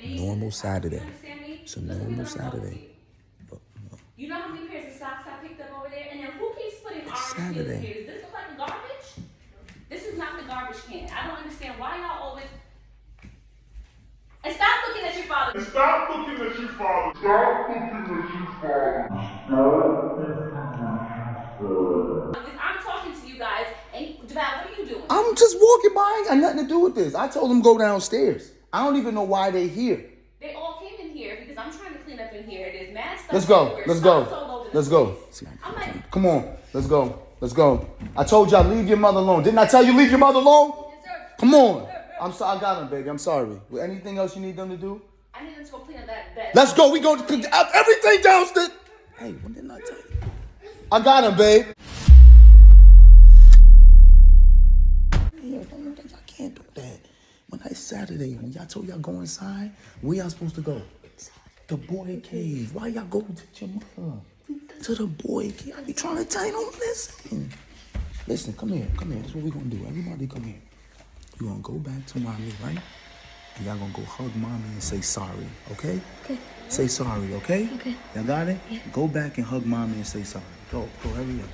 Normal Saturday. You understand me? It's a normal Saturday. You know how many pairs of socks I picked up over there? And then who keeps putting It's orange Saturday. pills here? Does this look like a garbage? This is not the garbage can. I don't understand why y'all always. And stop looking at your father. Stop looking at your father. Stop looking at your father. I'm talking to you guys, and Devon, what are you doing? I'm just walking by. I ain't got nothing to do with this. I told them go downstairs. I don't even know why they here. They all came in here because I'm trying to clean up in here. There's mad stuff. Let's go. everywhere. Let's Socks go. all over the Let's go. place. I'm like, Come on. Let's go. Let's go. I told y'all leave your mother alone. Didn't I tell you leave your mother alone? yes, sir. Come on. I'm sorry. I got him, baby. I'm sorry. With anything else you need them to do? I need them to go clean up that bed. Let's go. We go to everything downstairs. Hey, what didn't I tell you? I got him, babe. Yeah, y'all can't do that. When it's Saturday, when y'all told y'all go inside, where y'all supposed to go? The boy cave. Why y'all go to your mother? To the boy cave. I be trying to tell you, don't listen. Listen, come here. Come here. That's what we gonna do. Everybody come here. You gonna go back to mommy, right? And y'all gonna go hug mommy and say sorry, okay? Okay. Say sorry, okay? Okay. Y'all got it? Yeah. Go back and hug mommy and say sorry. Go, hurry up.